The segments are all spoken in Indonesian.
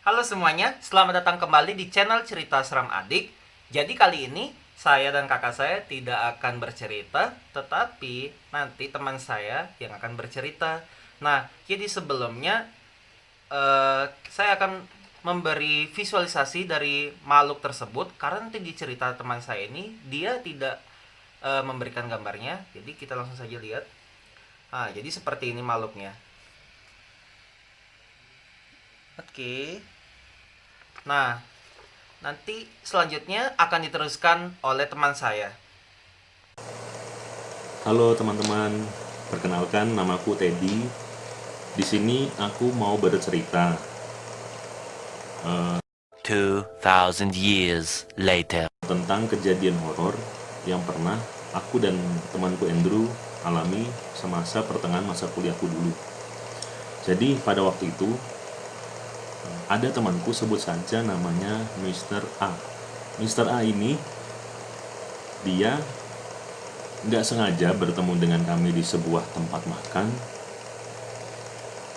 Halo semuanya, selamat datang kembali di channel Cerita Seram Adik. Jadi kali ini saya dan kakak saya tidak akan bercerita, tetapi nanti teman saya yang akan bercerita. Nah, jadi sebelumnya saya akan memberi visualisasi dari makhluk tersebut karena nanti di cerita teman saya ini dia tidak memberikan gambarnya. Jadi kita langsung saja lihat. Nah, jadi seperti ini makhluknya. Oke. Nah, nanti selanjutnya akan diteruskan oleh teman saya. Halo teman-teman, perkenalkan namaku Teddy. Di sini aku mau bercerita 2,000 years later. tentang kejadian horor yang pernah aku dan temanku Andrew alami semasa pertengahan masa kuliahku dulu. Jadi pada waktu itu ada temanku, sebut saja namanya Mr. A. Mr. A ini dia nggak sengaja bertemu dengan kami di sebuah tempat makan.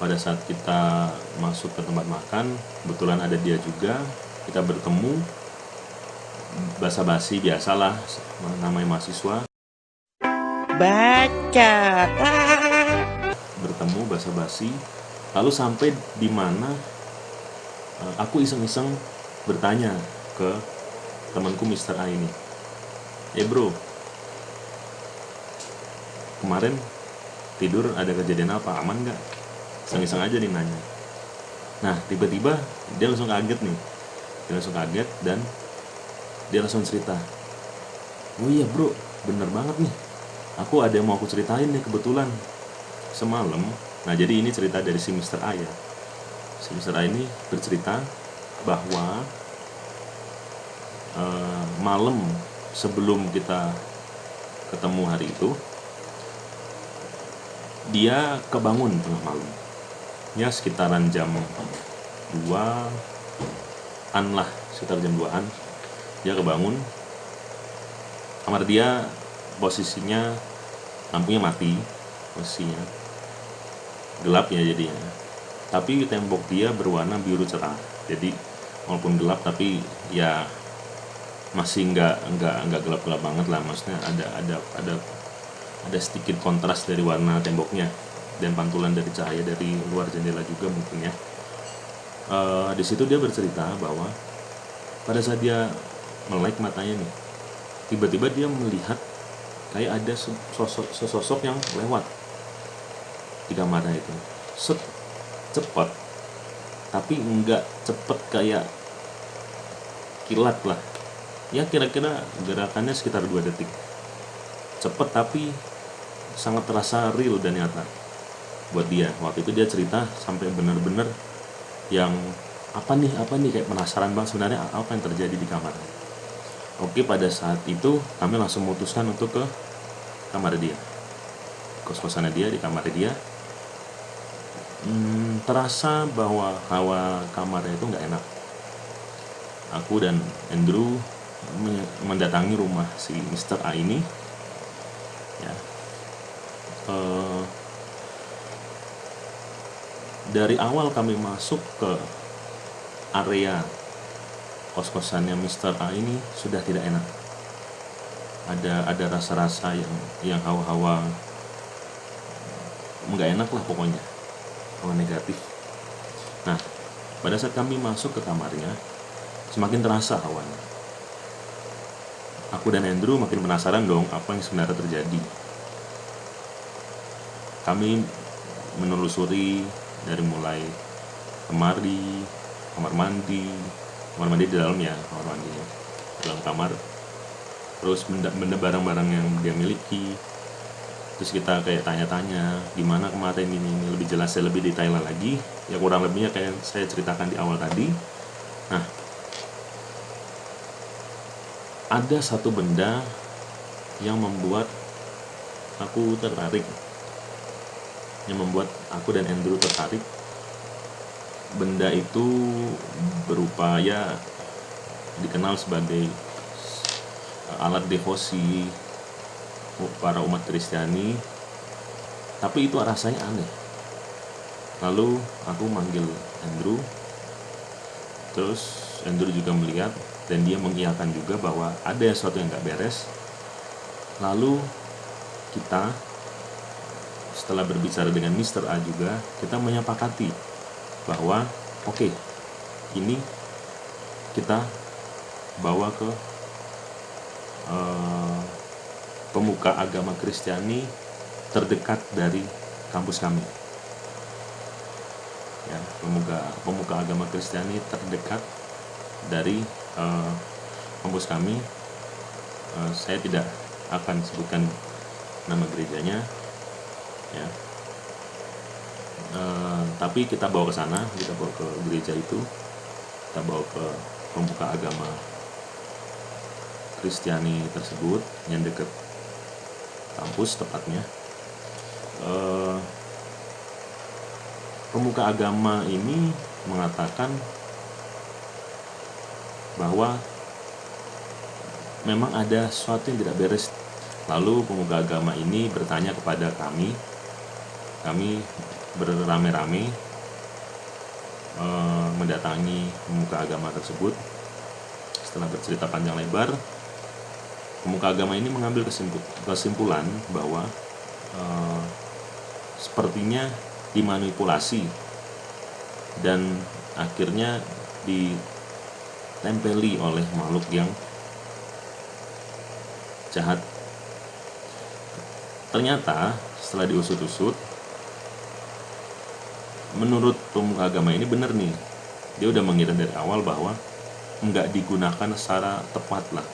Pada saat kita masuk ke tempat makan, kebetulan ada dia juga. Kita bertemu, basa-basi biasalah, namanya mahasiswa. Bacot. Bertemu basa-basi, lalu sampai di mana aku iseng-iseng bertanya ke temanku Mr. A ini, bro, kemarin tidur ada kejadian apa, aman nggak? Iseng-iseng aja nih nanya. Nah tiba-tiba dia langsung kaget nih, dan dia langsung cerita, oh iya bro, bener banget nih, aku ada yang mau aku ceritain nih kebetulan semalam. Nah jadi ini cerita dari si Mr. A ya. Si Mr. A ini bercerita bahwa malam sebelum kita ketemu hari itu, dia kebangun tengah malam. Ya sekitaran jam 2-an lah, sekitar jam 2-an. Dia kebangun, kamar dia posisinya lampunya mati, posisinya gelap ya jadinya, tapi tembok dia berwarna biru cerah. Jadi walaupun gelap tapi ya masih nggak gelap-gelap banget lah, maksudnya ada sedikit kontras dari warna temboknya dan pantulan dari cahaya dari luar jendela juga mungkin ya. Di situ dia bercerita bahwa pada saat dia melek matanya nih, tiba-tiba dia melihat kayak ada sosok yang lewat di kamarnya itu. Cepat, tapi nggak cepet kayak kilat lah ya, kira-kira gerakannya sekitar 2 detik. Cepet tapi sangat terasa real dan nyata buat dia. Waktu itu dia cerita sampai benar-benar yang apa nih kayak penasaran banget sebenarnya apa yang terjadi di kamar. Oke, pada saat itu kami langsung memutuskan untuk ke kamar dia, kos-kosannya dia, di kamar dia. Terasa bahwa hawa kamarnya itu nggak enak. Aku dan Andrew mendatangi rumah si Mr. A ini ya. Dari awal kami masuk ke area kos-kosannya Mr. A ini sudah tidak enak. Ada rasa-rasa yang hawa-hawa nggak enak lah pokoknya, hawa negatif. Nah pada saat kami masuk ke kamarnya, semakin terasa hawanya. Aku dan Andrew makin penasaran dong apa yang sebenarnya terjadi. Kami menelusuri dari mulai kamar mandi di dalam ya, kamar mandinya dalam kamar, terus benda barang-barang yang dia miliki. Terus kita kayak tanya-tanya gimana kemarin ini lebih jelas, lebih detail lagi ya, kurang lebihnya kayak saya ceritakan di awal tadi. Nah ada satu benda yang membuat aku tertarik, yang membuat aku dan Andrew tertarik. Benda itu berupa ya dikenal sebagai alat devosi para umat Kristiani, tapi itu rasanya aneh. Lalu aku manggil Andrew, Terus Andrew juga melihat dan dia mengiyakan juga bahwa ada sesuatu yang nggak beres. Lalu kita setelah berbicara dengan Mr. A juga, kita menyepakati bahwa oke, ini kita bawa ke pemuka agama Kristiani terdekat dari kampus kami. Ya, pemuka agama Kristiani terdekat dari kampus kami. Saya tidak akan sebutkan nama gerejanya, ya. Tapi kita bawa ke sana, kita bawa ke gereja itu, kita bawa ke pemuka agama Kristiani tersebut yang dekat kampus tepatnya. Pemuka agama ini mengatakan bahwa memang ada sesuatu yang tidak beres. Lalu pemuka agama ini bertanya kepada kami beramai-ramai mendatangi pemuka agama tersebut. Setelah bercerita panjang lebar, pemuka agama ini mengambil kesimpulan bahwa sepertinya dimanipulasi dan akhirnya ditempeli oleh makhluk yang jahat. Ternyata setelah diusut-usut, menurut pemuka agama ini benar nih, dia udah mengira dari awal bahwa nggak digunakan secara tepat lah.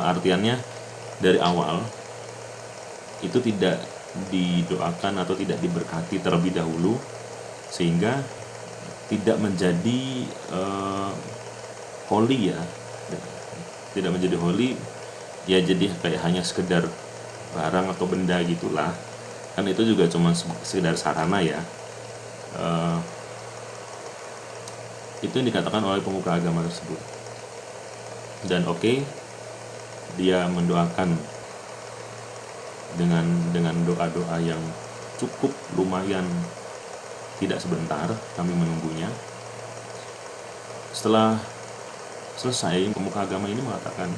Artiannya dari awal itu tidak didoakan atau tidak diberkati terlebih dahulu, sehingga tidak menjadi holy ya, tidak menjadi holy ya, jadi kayak hanya sekedar barang atau benda gitulah, kan itu juga cuma sekedar sarana ya. Itu yang dikatakan oleh pemuka agama tersebut. Dan oke, dia mendoakan dengan doa-doa yang cukup lumayan tidak sebentar, kami menunggunya. Setelah selesai, pemuka agama ini mengatakan,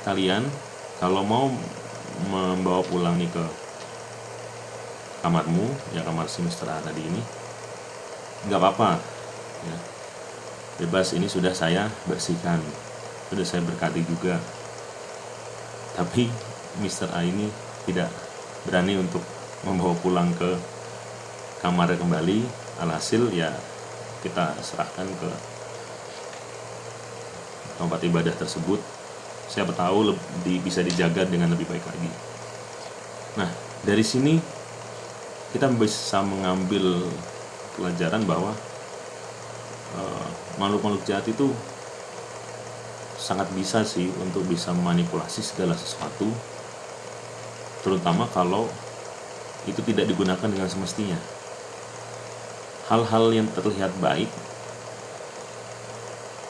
kalian kalau mau membawa pulang nih ke kamarmu, ya kamar si Mr. A tadi ini, nggak apa-apa ya, bebas, ini sudah saya bersihkan, sudah saya berkati juga. Tapi Mr. A ini tidak berani untuk membawa pulang ke kamarnya kembali. Alhasil ya kita serahkan ke tempat ibadah tersebut, siapa tahu bisa dijaga dengan lebih baik lagi. Nah, dari sini kita bisa mengambil pelajaran bahwa makhluk-makhluk jahat itu sangat bisa sih untuk bisa memanipulasi segala sesuatu, terutama kalau itu tidak digunakan dengan semestinya. Hal-hal yang terlihat baik,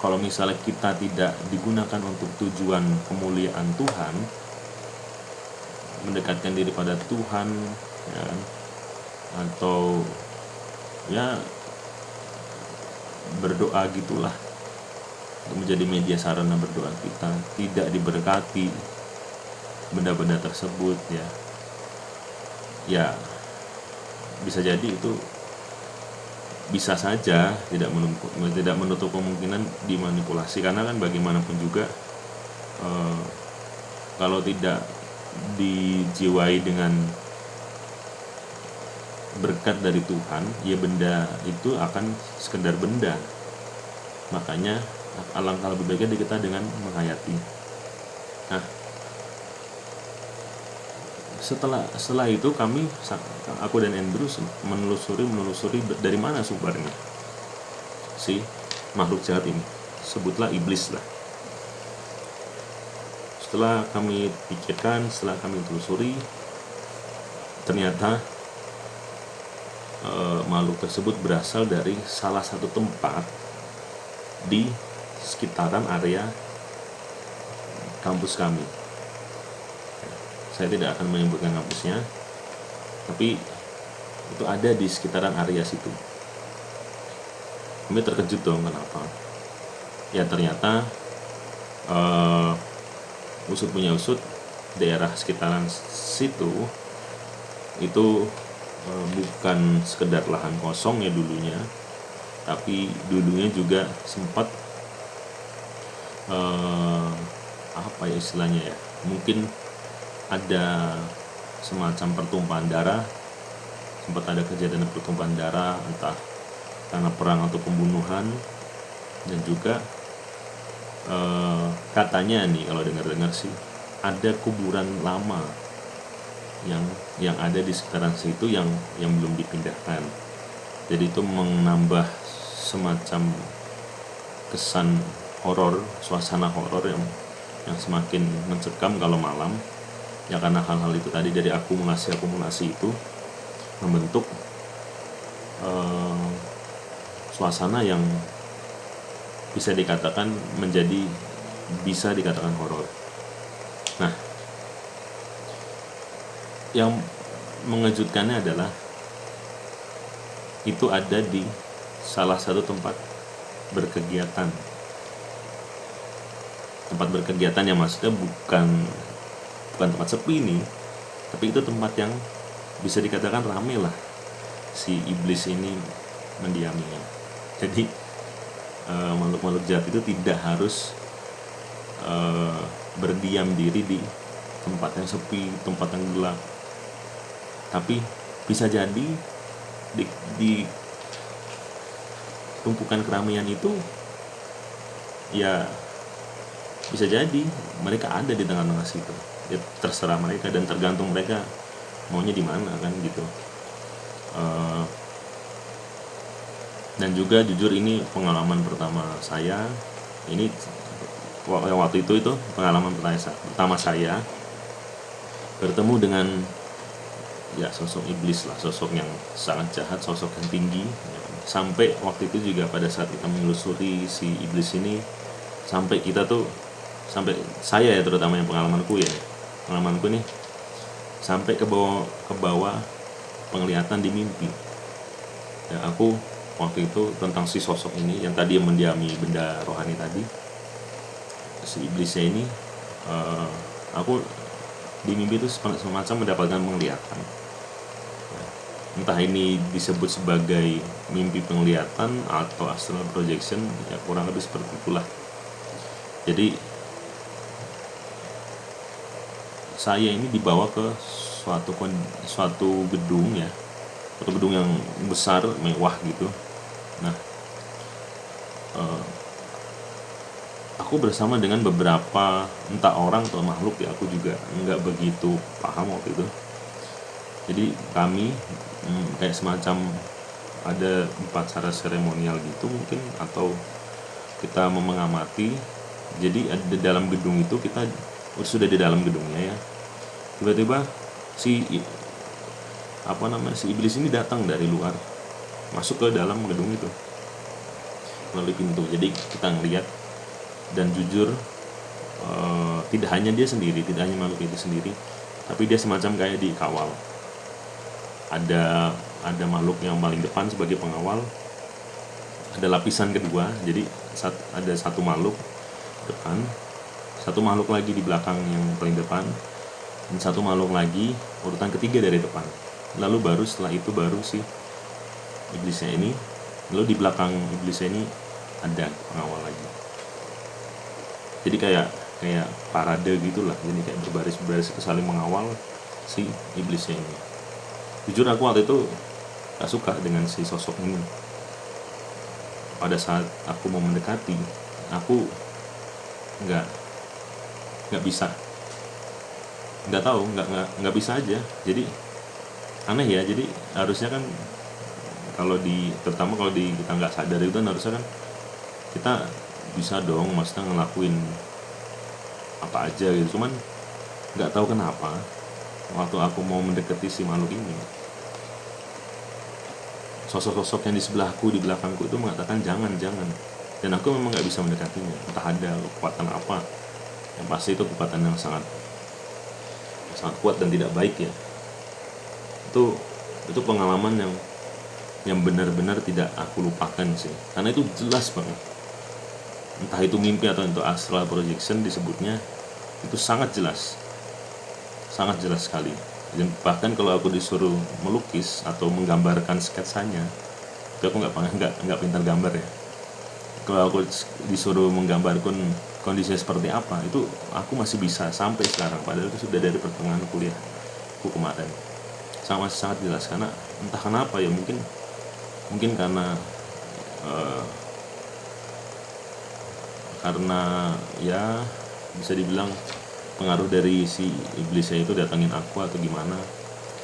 kalau misalnya kita tidak digunakan untuk tujuan kemuliaan Tuhan, mendekatkan diri pada Tuhan, ya, atau ya berdoa gitulah, menjadi media sarana berdoa kita, tidak diberkati benda-benda tersebut, ya bisa jadi itu bisa saja tidak menutup kemungkinan dimanipulasi, karena kan bagaimanapun juga kalau tidak dijiwai dengan berkat dari Tuhan, ya benda itu akan sekedar benda. Makanya alangkah lebih baiknya kita dengan menghayati. Nah, setelah itu aku dan Andrew menelusuri dari mana sumbernya si makhluk jahat ini, sebutlah iblis lah. Setelah kami pikirkan, setelah kami telusuri, ternyata makhluk tersebut berasal dari salah satu tempat di sekitaran area kampus kami. Saya tidak akan menyebutkan kampusnya, tapi itu ada di sekitaran area situ. Kami terkejut dong, kenapa? Ya ternyata usut punya usut, daerah sekitaran situ itu bukan sekedar lahan kosong ya dulunya, tapi dulunya juga sempat apa ya istilahnya ya, mungkin ada semacam pertumpahan darah, sempat ada kejadian pertumpahan darah entah karena perang atau pembunuhan. Dan juga katanya nih kalau dengar-dengar sih ada kuburan lama yang ada di sekitaran situ yang belum dipindahkan. Jadi itu menambah semacam kesan horor, suasana horor yang semakin mencekam kalau malam. Ya karena hal-hal itu tadi, dari akumulasi itu membentuk suasana yang bisa dikatakan horor. Nah, yang mengejutkannya adalah itu ada di salah satu tempat berkegiatan. Tempat berkegiatan yang maksudnya bukan tempat sepi nih, tapi itu tempat yang bisa dikatakan rame lah si iblis ini mendiaminya. Jadi makhluk-makhluk jahat itu tidak harus berdiam diri di tempat yang sepi, tempat yang gelap, tapi bisa jadi di tumpukan keramaian itu ya bisa jadi mereka ada di tengah-tengah situ. Ya terserah mereka dan tergantung mereka maunya di mana kan gitu. Dan juga jujur ini pengalaman pertama saya. Ini waktu itu pengalaman pertama saya bertemu dengan ya sosok iblis lah, sosok yang sangat jahat, sosok yang tinggi. Sampai waktu itu juga pada saat kita menelusuri si iblis ini, sampai saya ya terutama yang pengalamanku nih sampai ke bawah penglihatan di mimpi. Ya aku waktu itu tentang si sosok ini yang tadi yang mendiami benda rohani tadi, si iblisnya ini, aku di mimpi itu semacam mendapatkan penglihatan. Entah ini disebut sebagai mimpi penglihatan atau astral projection, ya kurang lebih seperti itulah. Jadi saya ini dibawa ke suatu gedung ya, suatu gedung yang besar mewah gitu. Nah, aku bersama dengan beberapa entah orang atau makhluk ya, aku juga nggak begitu paham waktu itu. Jadi kami kayak semacam ada upacara seremonial gitu mungkin, atau kita mau mengamati. Jadi ada dalam gedung itu, kita sudah di dalam gedungnya ya, tiba-tiba si iblis ini datang dari luar masuk ke dalam gedung itu melalui pintu. Jadi kita ngelihat, dan jujur tidak hanya dia sendiri, tidak hanya makhluk itu sendiri, tapi dia semacam kayak dikawal. Ada makhluk yang paling depan sebagai pengawal, ada lapisan kedua, jadi ada satu makhluk depan, satu makhluk lagi di belakang yang paling depan, dan satu makhluk lagi urutan ketiga dari depan. Lalu baru setelah itu baru si iblisnya ini, lalu di belakang iblisnya ini ada pengawal lagi. Jadi kayak parade gitulah, jadi kayak berbaris-baris itu saling mengawal si iblisnya ini. Jujur aku waktu itu gak suka dengan si sosok ini. Pada saat aku mau mendekati, aku nggak bisa, nggak bisa aja. Jadi aneh ya. Jadi harusnya kan terutama kalau kita nggak sadar itu kan harusnya kan kita bisa dong maksudnya ngelakuin apa aja gitu. Cuman nggak tahu kenapa waktu aku mau mendekati si makhluk ini, sosok-sosok yang di sebelahku, di belakangku itu mengatakan jangan, dan aku memang nggak bisa mendekatinya. Entah ada kekuatan apa, yang pasti itu kekuatan yang sangat kuat dan tidak baik ya. Itu Itu pengalaman yang benar-benar tidak aku lupakan sih, karena itu jelas banget. Entah itu mimpi atau itu astral projection disebutnya, itu sangat jelas sekali. Dan bahkan kalau aku disuruh melukis atau menggambarkan sketsanya, itu aku nggak pintar gambar ya. Kalau aku disuruh menggambarkan kondisinya seperti apa, itu aku masih bisa sampai sekarang, padahal itu sudah dari pertengahan kuliah aku kemarin. Sangat jelas, karena entah kenapa ya, mungkin karena ya bisa dibilang pengaruh dari si iblisnya itu datangin aku atau gimana,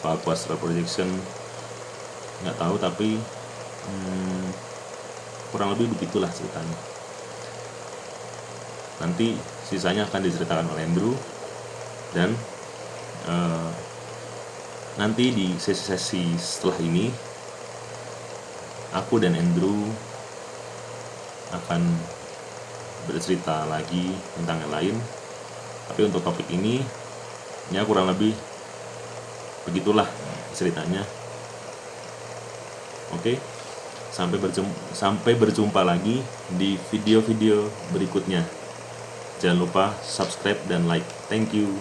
apa aku astral projection, nggak tahu, tapi kurang lebih begitulah ceritanya. Nanti sisanya akan diceritakan oleh Andrew, dan nanti di sesi-sesi setelah ini aku dan Andrew akan bercerita lagi tentang yang lain. Tapi untuk topik ini ya kurang lebih begitulah ceritanya. Oke, sampai berjumpa lagi di video-video berikutnya. Jangan lupa subscribe dan like. Thank you.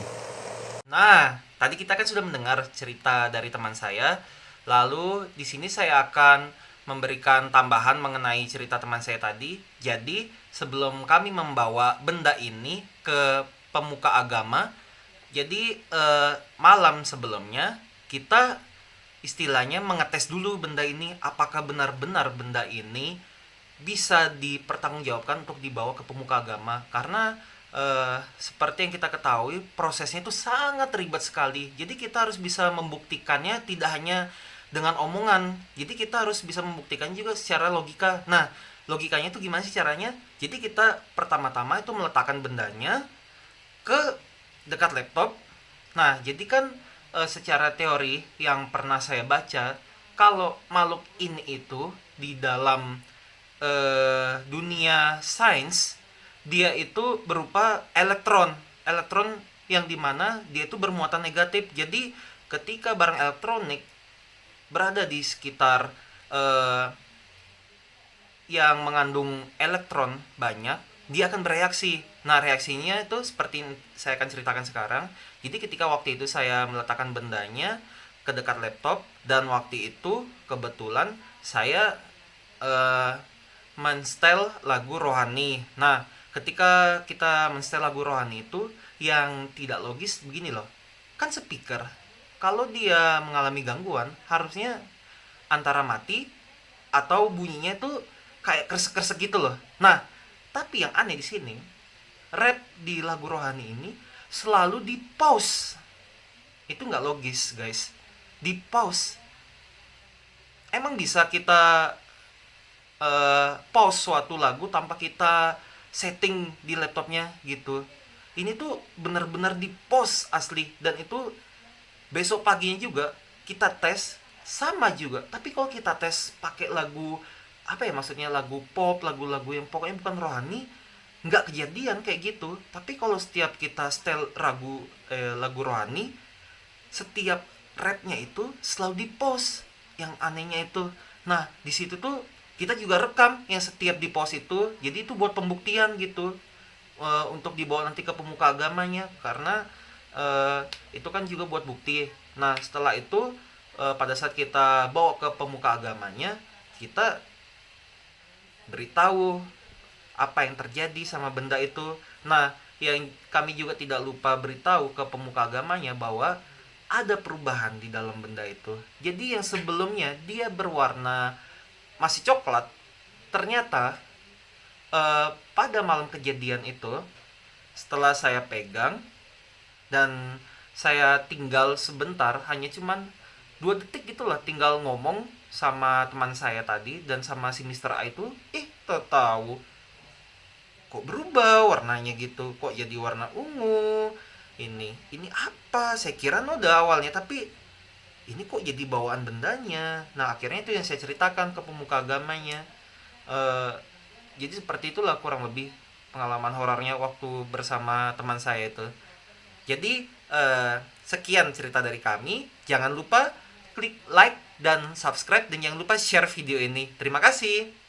Nah, tadi kita kan sudah mendengar cerita dari teman saya. Lalu di sini saya akan memberikan tambahan mengenai cerita teman saya tadi. Jadi, sebelum kami membawa benda ini ke pemuka agama, jadi malam sebelumnya kita istilahnya mengetes dulu benda ini, apakah benar-benar benda ini bisa dipertanggungjawabkan untuk dibawa ke pemuka agama. Karena seperti yang kita ketahui, prosesnya itu sangat ribet sekali. Jadi kita harus bisa membuktikannya tidak hanya dengan omongan. Jadi kita harus bisa membuktikan juga secara logika. Nah, logikanya itu gimana sih caranya? Jadi kita pertama-tama itu meletakkan bendanya ke dekat laptop. Nah, jadi kan secara teori yang pernah saya baca, kalau makhluk ini itu di dalam dunia sains, dia itu berupa elektron yang dimana dia itu bermuatan negatif. Jadi ketika barang elektronik berada di sekitar yang mengandung elektron banyak, dia akan bereaksi. Nah, reaksinya itu seperti saya akan ceritakan sekarang. Jadi ketika waktu itu saya meletakkan bendanya ke dekat laptop, dan waktu itu kebetulan saya menstel lagu rohani. Nah, ketika kita menstel lagu rohani itu, yang tidak logis begini loh. Kan speaker, kalau dia mengalami gangguan, harusnya antara mati atau bunyinya itu kayak kresek-kresek gitu loh. Nah, tapi yang aneh di sini, rap di lagu rohani ini selalu di pause. Itu nggak logis, guys. Di pause. Emang bisa kita pause suatu lagu tanpa kita setting di laptopnya gitu? Ini tuh benar-benar di pause asli, dan itu besok paginya juga kita tes sama juga. Tapi kalau kita tes pakai lagu apa ya, maksudnya lagu pop, lagu-lagu yang pokoknya bukan rohani, nggak kejadian kayak gitu. Tapi kalau setiap kita setel lagu rohani, setiap rapnya itu selalu di pause. Yang anehnya itu, nah di situ tuh kita juga rekam yang setiap di pause itu. Jadi itu buat pembuktian gitu, untuk dibawa nanti ke pemuka agamanya, karena itu kan juga buat bukti. Nah, setelah itu pada saat kita bawa ke pemuka agamanya, kita beritahu apa yang terjadi sama benda itu. Nah, yang kami juga tidak lupa beritahu ke pemuka agamanya bahwa ada perubahan di dalam benda itu. Jadi yang sebelumnya dia berwarna masih coklat, ternyata pada malam kejadian itu, setelah saya pegang dan saya tinggal sebentar, hanya cuman 2 detik gitulah, tinggal ngomong sama teman saya tadi dan sama si Mr. A itu, tahu kok berubah warnanya gitu, kok jadi warna ungu. Ini apa? Saya kira noda awalnya, tapi ini kok jadi bawaan bendanya. Nah, akhirnya itu yang saya ceritakan ke pemuka agamanya. Jadi seperti itulah kurang lebih pengalaman horornya waktu bersama teman saya itu. Jadi sekian cerita dari kami. Jangan lupa klik like, dan subscribe dan jangan lupa share video ini. Terima kasih.